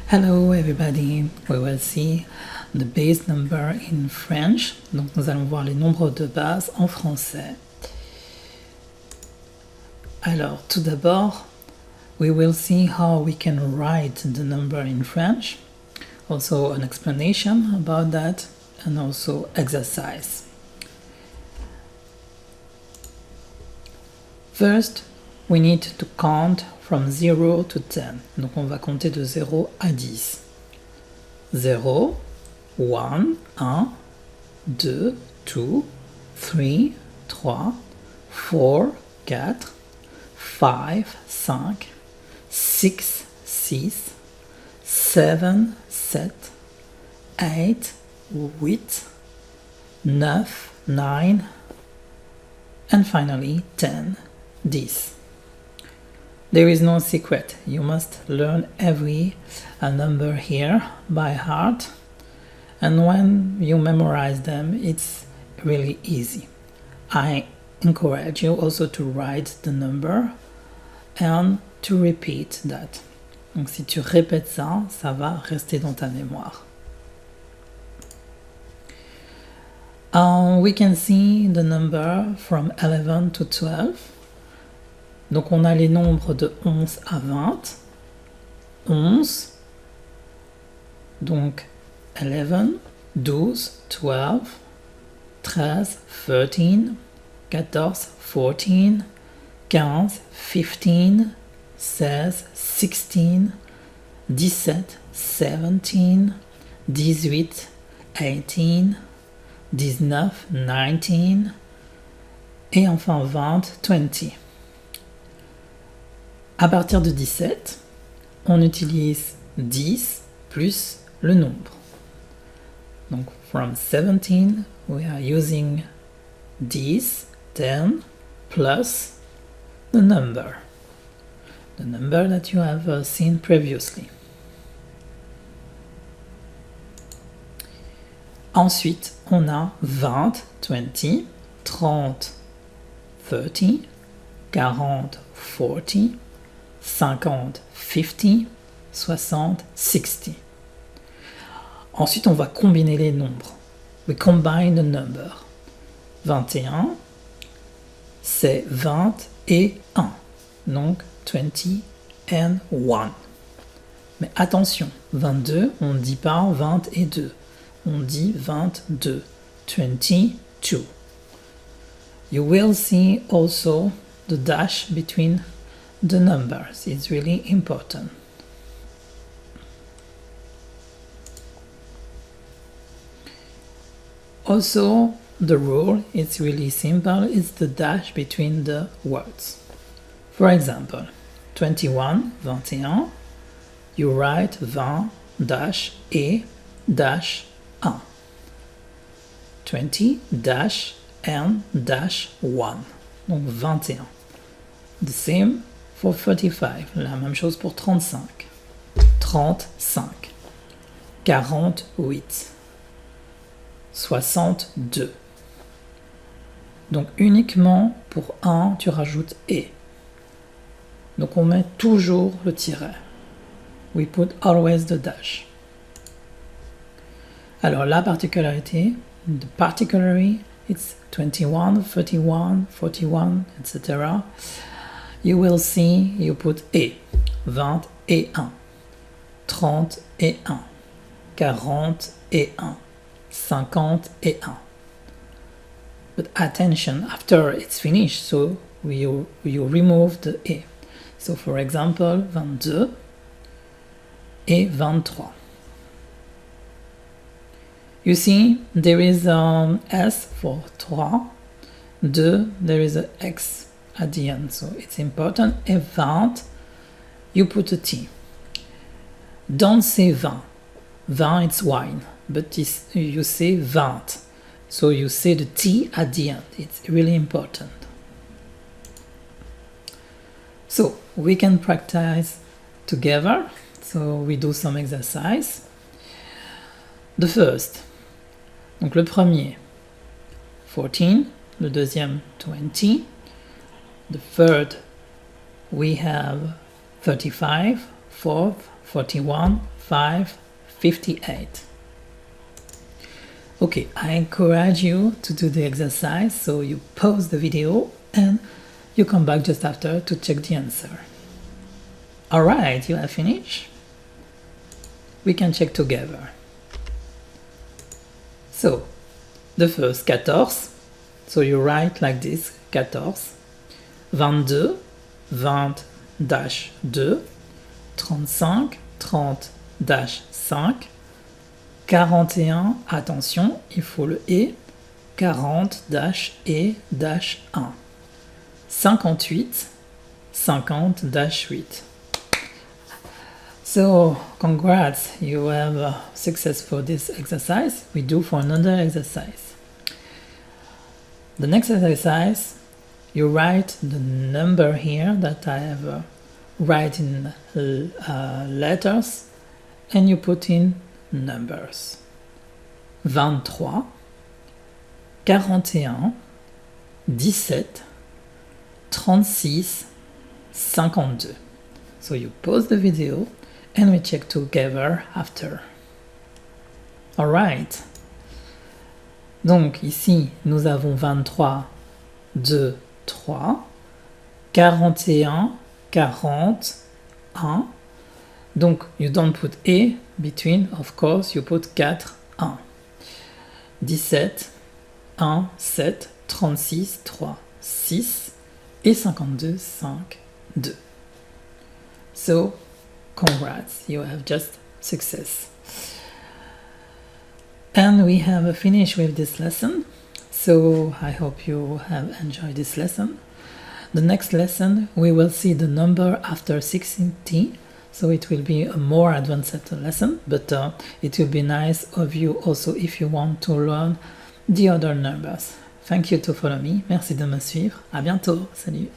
Hello everybody, we will see the base number in French. Donc nous allons voir les nombres de base en français. Alors tout d'abord, we will see how we can write the number in French. Also an explanation about that and also exercise. First, we need to count from 0 to 10. Donc on va compter de 0 à 10. 0, 1, 1, 2, 2, 3, 3, 4, 4, 5, 5, 6, 6, 7, 7, 8, 8, 9, 9, and finally 10, 10. There is no secret. You must learn every number here by heart, and when you memorize them, it's really easy. I encourage you also to write the number and to repeat that. Donc si tu répètes ça, ça va rester dans ta mémoire. We can see the number from 11 to 12. Donc on a les nombres de 11 à 20. 11, donc 11, 12, 12, 13, 13, 14, 14, 15, 15, 16, 16, 17, 17, 18, 18, 19, 19, et enfin 20, 20. À partir de 17, on utilise 10 plus le nombre. Donc, from 17, we are using 10 plus the number that you have seen previously. Ensuite, on a 20, 20, 30, 30, 40, 40, 50, 50, 60, 60. Ensuite, on va combiner les nombres. We combine the number. 21, c'est 20 et 1. Donc, 20 and 1. Mais attention, 22, on ne dit pas 20 et 2. On dit 22. 22. You will see also the dash between the numbers. It's really important. Also, the rule is really simple. It's the dash between the words. For example, 21, 21, you write 20 dash et dash 1. 20 dash and dash 1. Donc 21. The same for 35, la même chose pour 35, 35, 48, 62. Donc uniquement pour 1, tu rajoutes et. Donc on met toujours le tiret. We put always the dash. Alors la particularité, the particularity, it's 21, 31, 41, etc. You will see, you put et, 20 et 1, 30 et 1, 40 et 1, 50 et 1. But attention, after it's finished, so you remove the et. So for example, 22 et 23. You see, there is S for 3, 2, there is a X at the end, so it's important. Et 20, you put a T. Don't say 20. 20, it's wine, but you say 20. So you say the T at the end. It's really important. So we can practice together. So we do some exercise. The first, donc le premier, 14, le deuxième, 20, the third, we have 35, fourth, 41, 5, 58. Okay, I encourage you to do the exercise, so you pause the video and you come back just after to check the answer. Alright, you have finished? We can check together. So, the first 14, so you write like this, 14, 22, 20-2, 35, 30-5, 41, attention, il faut le et, 40-et-1, 58, 50-8. So, congrats, you have success for this exercise. We do for another exercise. The next exercise, you write the number here that I have write in letters, and you put in numbers. 23, 41, 17, 36, 52. So you pause the video and we check together after. Alright. Donc ici, nous avons 23, 2, 3, 41, 40, 1. Donc, you don't put et between, of course, you put 4, 1. 17, 1, 7, 36, 3, 6 et 52, 5, 2. So, congrats, you have just success. And we have finished with this lesson. So, I hope you have enjoyed this lesson. The next lesson, we will see the number after 16t. So it will be a more advanced lesson, but it will be nice of you also if you want to learn the other numbers. Thank you to follow me. Merci de me suivre. À bientôt. Salut.